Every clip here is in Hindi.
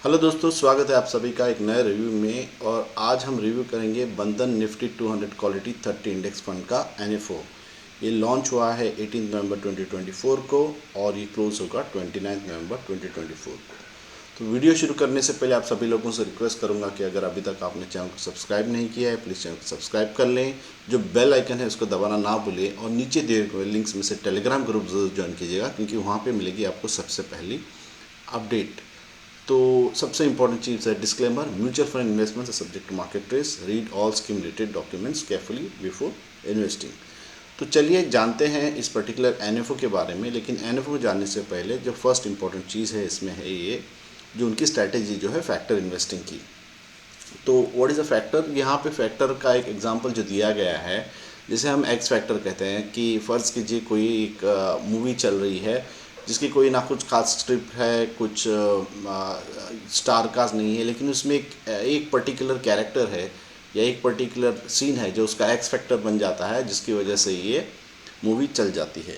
हेलो दोस्तों, स्वागत है आप सभी का एक नए रिव्यू में। और आज हम रिव्यू करेंगे बंधन निफ्टी 200 क्वालिटी 30 इंडेक्स फंड का NFO। ये लॉन्च हुआ है 18 नवंबर 2024 को और ये क्लोज होगा 29 नवंबर 2024 को। तो वीडियो शुरू करने से पहले आप सभी लोगों से रिक्वेस्ट करूंगा कि अगर अभी तक आपने चैनल को सब्सक्राइब नहीं किया है, प्लीज़ चैनल को सब्सक्राइब कर लें। जो बेल आइकन है उसको दबाना ना भूलें और नीचे दिए हुए लिंक्स में से टेलीग्राम ग्रुप जरूर ज्वाइन कीजिएगा, क्योंकि वहाँ पे मिलेगी आपको सबसे पहली अपडेट। तो सबसे इंपॉर्टेंट चीज़ है disclaimer, mutual fund investments subject to market risk, read all scheme related documents carefully before investing. तो चलिए जानते हैं इस पर्टिकुलर NFO के बारे में। लेकिन NFO जानने से पहले जो फर्स्ट इंपॉर्टेंट चीज़ है इसमें है ये, जो उनकी स्ट्रैटेजी जो है फैक्टर इन्वेस्टिंग की। तो व्हाट इज़ अ फैक्टर? यहाँ पे फैक्टर का एक एग्जांपल जो दिया गया है, जिसे हम एक्स फैक्टर कहते हैं, कि फ़र्ज़ कीजिए कोई एक मूवी चल रही है जिसकी कोई ना कुछ खास स्क्रिप्ट है, कुछ स्टार कास्ट नहीं है, लेकिन उसमें एक पर्टिकुलर कैरेक्टर है या एक पर्टिकुलर सीन है जो उसका एक्स फैक्टर बन जाता है, जिसकी वजह से ये मूवी चल जाती है।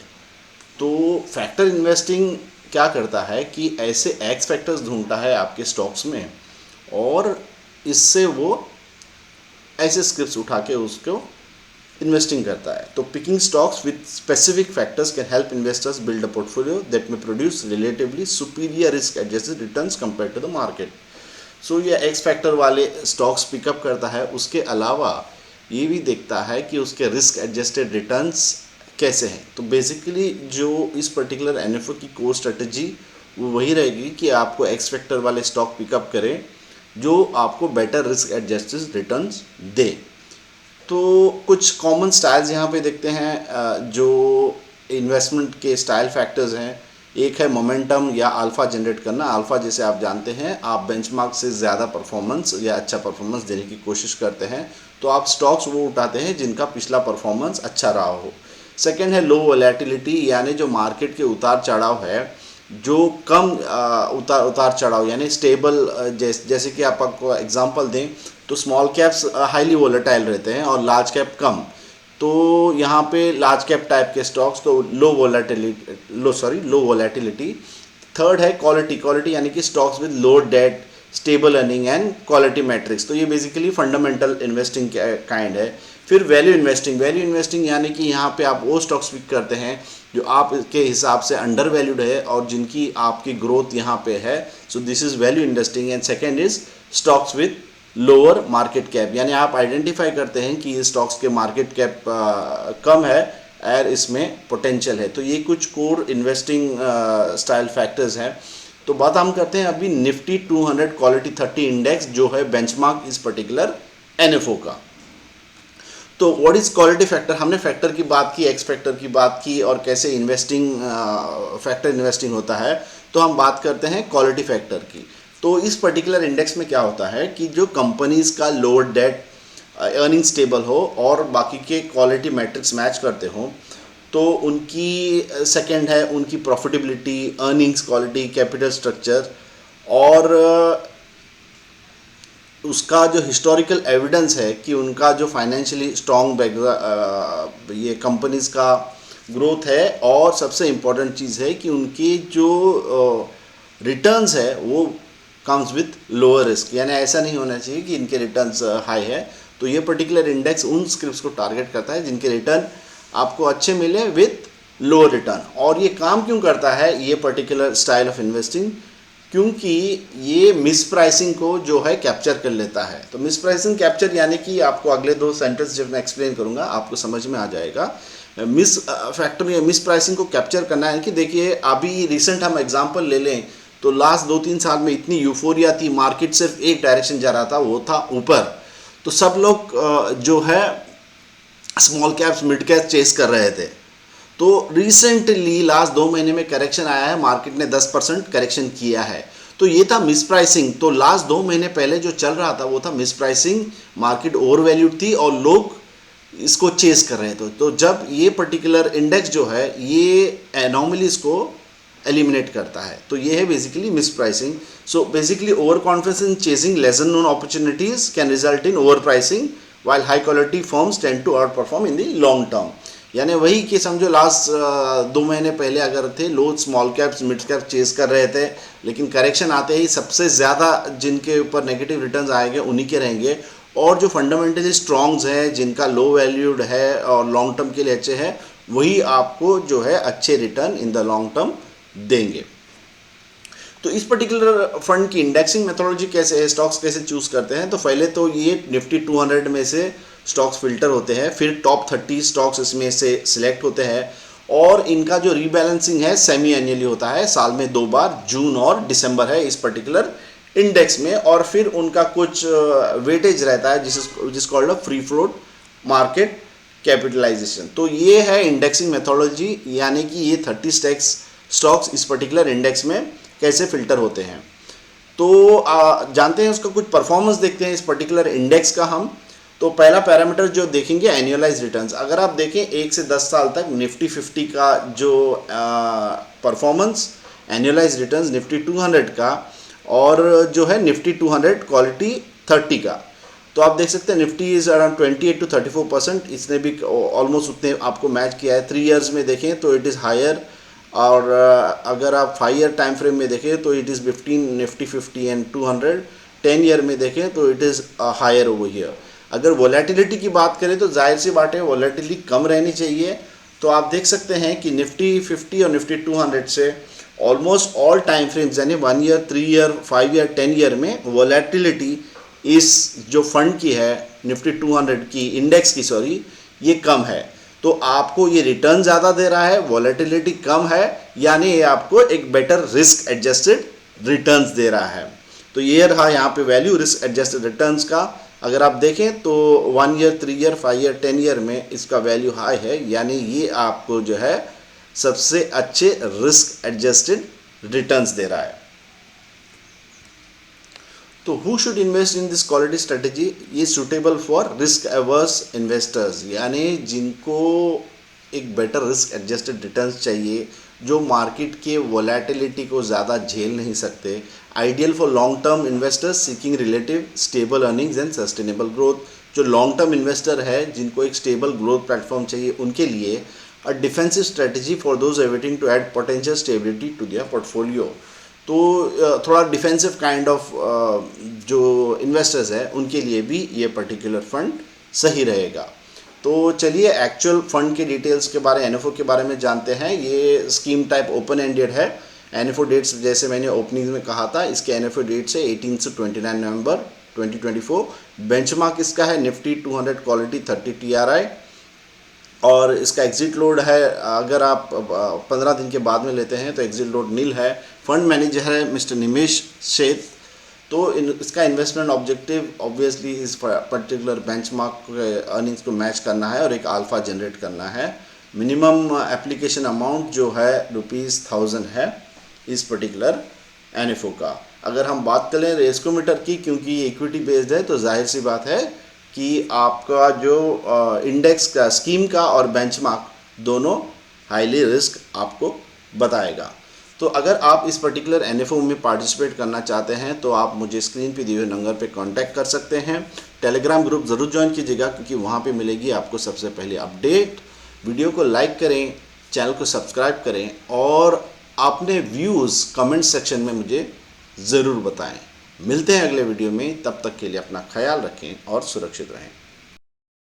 तो फैक्टर इन्वेस्टिंग क्या करता है कि ऐसे एक्स फैक्टर्स ढूंढता है आपके स्टॉक्स में और इससे वो ऐसे स्क्रिप्ट्स उठा के उसको इन्वेस्टिंग करता है। तो picking stocks with specific factors can help investors build a portfolio that may produce relatively superior risk adjusted returns compare to the market. So ये एक्स फैक्टर वाले स्टॉक्स पिकअप करता है। उसके अलावा ये भी देखता है कि उसके रिस्क एडजस्टेड रिटर्न्स कैसे हैं। तो बेसिकली जो इस पर्टिकुलर NFO की कोर स्ट्रेटजी वो वही रहेगी कि आपको एक्स फैक्टर वाले स्टॉक पिकअप करें जो आपको बेटर रिस्क एडजस्टेड रिटर्न्स दे। तो कुछ कॉमन स्टाइल्स यहाँ पे देखते हैं जो इन्वेस्टमेंट के स्टाइल फैक्टर्स हैं। एक है मोमेंटम या अल्फ़ा जनरेट करना। अल्फ़ा जैसे आप जानते हैं, आप बेंचमार्क से ज़्यादा परफॉर्मेंस या अच्छा परफॉर्मेंस देने की कोशिश करते हैं, तो आप स्टॉक्स वो उठाते हैं जिनका पिछला परफॉर्मेंस अच्छा रहा हो। सेकेंड है लो वोलेटिलिटी, यानी जो मार्केट के उतार चढ़ाव है, जो कम उतार चढ़ाव यानी स्टेबल। जैसे कि आपको एग्जांपल दें तो स्मॉल कैप्स हाईली वोलेटाइल रहते हैं और लार्ज कैप कम। तो यहाँ पे लार्ज कैप टाइप के स्टॉक्स तो लो वोलेटिलिटी। थर्ड है क्वालिटी यानी कि stocks with low debt, stable earning and quality metrics. तो ये बेसिकली फंडामेंटल इन्वेस्टिंग काइंड है। फिर वैल्यू इन्वेस्टिंग यानी कि यहाँ पे आप वो स्टॉक्स पिक करते हैं जो आपके हिसाब से अंडर वैल्यूड है और जिनकी आपकी ग्रोथ यहाँ पे है। So this is value investing. And second is stocks with lower market cap, यानी आप आइडेंटिफाई करते हैं कि ये स्टॉक्स के मार्केट कैप कम है और इसमें पोटेंशियल है। तो ये कुछ कोर इन्वेस्टिंग स्टाइल फैक्टर्स हैं। तो बात हम करते हैं अभी निफ्टी 200 क्वालिटी 30 इंडेक्स, जो है बेंचमार्क इस पर्टिकुलर NFO का। तो व्हाट इज़ क्वालिटी फैक्टर? हमने फैक्टर की बात की, एक्स फैक्टर की बात की और कैसे फैक्टर इन्वेस्टिंग होता है। तो हम बात करते हैं क्वालिटी फैक्टर की। तो इस पर्टिकुलर इंडेक्स में क्या होता है कि जो कंपनीज़ का लोअर डेट, अर्निंग स्टेबल हो और बाकी के क्वालिटी मैट्रिक्स मैच करते हो, तो उनकी सेकंड है उनकी profitability, earnings quality, capital structure और उसका जो हिस्टोरिकल एविडेंस है कि उनका जो फाइनेंशियली स्ट्रॉन्ग ये कंपनीज़ का ग्रोथ है। और सबसे इम्पॉर्टेंट चीज़ है कि उनकी जो रिटर्न्स है वो कम्स विथ लोअर रिस्क, यानी ऐसा नहीं होना चाहिए कि इनके रिटर्न्स हाई है। तो ये पर्टिकुलर इंडेक्स उन स्क्रिप्ट्स को टारगेट करता है जिनके रिटर्न आपको अच्छे मिले विथ लोअर रिटर्न। और ये काम क्यों करता है ये पर्टिकुलर स्टाइल ऑफ इन्वेस्टिंग? क्योंकि ये मिस प्राइसिंग को जो है कैप्चर कर लेता है। तो मिस प्राइसिंग कैप्चर यानी कि आपको अगले दो सेंटेंस जब मैं एक्सप्लेन करूंगा आपको समझ में आ जाएगा। मिस फैक्टर या मिस प्राइसिंग को कैप्चर करना है कि देखिए अभी रिसेंट हम एग्जांपल ले लें तो लास्ट 2-3 साल में इतनी यूफोरिया थी, मार्केट सिर्फ एक डायरेक्शन जा रहा था, वो था ऊपर। तो सब लोग जो है small caps mid cap chase कर रहे थे। तो रिसेंटली लास्ट 2 महीने में करेक्शन आया है, मार्केट ने 10% करेक्शन किया है। तो ये था मिस प्राइसिंग। तो लास्ट 2 महीने पहले जो चल रहा था वो था miss pricing, market over valued थी और लोग इसको चेस कर रहे थे। तो जब ये पर्टिकुलर इंडेक्स जो है ये एनोमलीज को एलिमिनेट करता है, तो ये है basically miss pricing. So basically over confidence in chasing lesser known opportunities can result in over pricing, while high quality firms tend to outperform in the long term। यानी वही कि समझो लास्ट 2 महीने पहले अगर थे लोग small caps mid cap chase कर रहे थे, लेकिन करेक्शन आते ही सबसे ज़्यादा जिनके ऊपर नेगेटिव रिटर्न्स आएंगे उन्हीं के रहेंगे, और जो फंडामेंटली स्ट्रॉन्ग्स हैं जिनका लो वैल्यूड है और लॉन्ग टर्म के लिए अच्छे हैं, वही आपको जो है अच्छे return in the long term देंगे। तो इस पर्टिकुलर फंड की इंडेक्सिंग मेथोडोलॉजी कैसे है, स्टॉक्स कैसे चूज करते हैं, तो पहले तो ये निफ्टी 200 में से स्टॉक्स फिल्टर होते हैं, फिर टॉप 30 स्टॉक्स इसमें से सिलेक्ट होते हैं, और इनका जो रीबैलेंसिंग है सेमी एनुअली होता है, साल में 2 बार, जून और दिसंबर है इस पर्टिकुलर इंडेक्स में, और फिर उनका कुछ वेटेज रहता है जिस called free float market capitalisation. तो ये है इंडेक्सिंग मेथोडोलॉजी, यानी कि ये 30 स्टॉक्स इस पर्टिकुलर इंडेक्स में कैसे फिल्टर होते हैं। तो जानते हैं उसका कुछ परफॉर्मेंस देखते हैं इस पर्टिकुलर इंडेक्स का हम। तो पहला पैरामीटर जो देखेंगे एनुअलाइज रिटर्न्स। अगर आप देखें 1 से 10 साल तक निफ्टी 50 का जो परफॉर्मेंस, एनुअलाइज रिटर्न्स निफ्टी 200 का, और जो है निफ्टी 200 क्वालिटी 30 का, तो आप देख सकते हैं निफ्टी इज़ अराउंड 28 to 34%, इसने भी ऑलमोस्ट उतने आपको मैच किया है। 3 इयर्स में देखें तो इट इज़ हायर, और अगर आप 5 ईयर टाइम फ्रेम में देखें तो it is 15 Nifty 50 and 200। 10 year में देखें तो it is higher over here. अगर वोलेटिलिटी की बात करें तो जाहिर सी बात है वोलेटिलिटी कम रहनी चाहिए। तो आप देख सकते हैं कि निफ्टी 50 और निफ्टी 200 से ऑलमोस्ट ऑल टाइम फ्रेम्स यानी 1 ईयर, 3 ईयर, 5 ईयर, 10 ईयर में वोलेटिलिटी इस जो फंड की है निफ्टी 200 की इंडेक्स की, सॉरी, ये कम है। तो आपको ये रिटर्न ज़्यादा दे रहा है, वॉलेटिलिटी कम है, यानी ये आपको एक बेटर रिस्क एडजस्टेड रिटर्न्स दे रहा है। तो ये रहा यहाँ पे वैल्यू रिस्क एडजस्टेड रिटर्न्स का। अगर आप देखें तो 1 ईयर, 3 ईयर, 5 ईयर, 10 ईयर में इसका वैल्यू हाई है, यानी ये आपको जो है सबसे अच्छे रिस्क एडजस्टेड रिटर्न्स दे रहा है। तो who should invest in this quality strategy? ये suitable for risk averse investors, यानी जिनको एक बेटर रिस्क एडजस्टेड रिटर्न्स चाहिए, जो मार्केट के वोलेटिलिटी को ज़्यादा झेल नहीं सकते। Ideal for long term investors seeking relative stable earnings and sustainable growth. जो लॉन्ग टर्म इन्वेस्टर है जिनको एक स्टेबल ग्रोथ प्लेटफॉर्म चाहिए, उनके लिए a defensive strategy for those awaiting to add potential stability to their portfolio. तो थोड़ा डिफेंसिव काइंड ऑफ जो इन्वेस्टर्स हैं उनके लिए भी ये पर्टिकुलर फंड सही रहेगा। तो चलिए एक्चुअल फंड के डिटेल्स के बारे, एनएफओ के बारे में जानते हैं। ये स्कीम टाइप ओपन एंडेड है। एनएफओ डेट्स जैसे मैंने ओपनिंग में कहा था, इसके एनएफओ डेट्स है 18 से 29 नवंबर 2024। बेंचमार्क इसका है निफ्टी 200 क्वालिटी 30 TRI, और इसका एग्जिट लोड है, अगर आप 15 दिन के बाद में लेते हैं तो एग्जिट लोड नील है। फंड मैनेजर है मिस्टर निमेश शेत। तो इसका इन्वेस्टमेंट ऑब्जेक्टिव ऑब्वियसली इस पर्टिकुलर बेंचमार्क अर्निंग्स को मैच करना है और एक अल्फा जनरेट करना है। मिनिमम एप्लीकेशन अमाउंट जो है ₹1000 है इस पर्टिकुलर एनएफओ का। अगर हम बात करें रेस्कोमीटर की, क्योंकि ये इक्विटी बेस्ड है, तो जाहिर सी बात है कि आपका जो इंडेक्स का, स्कीम का और बेंचमार्क दोनों हाईली रिस्क आपको बताएगा। तो अगर आप इस पर्टिकुलर एनएफओ में पार्टिसिपेट करना चाहते हैं तो आप मुझे स्क्रीन पे दिए हुए नंबर पे कांटेक्ट कर सकते हैं। टेलीग्राम ग्रुप ज़रूर ज्वाइन कीजिएगा, क्योंकि वहाँ पे मिलेगी आपको सबसे पहले अपडेट। वीडियो को लाइक करें, चैनल को सब्सक्राइब करें, और अपने व्यूज़ कमेंट सेक्शन में मुझे ज़रूर बताएं। मिलते हैं अगले वीडियो में, तब तक के लिए अपना ख्याल रखें और सुरक्षित रहें।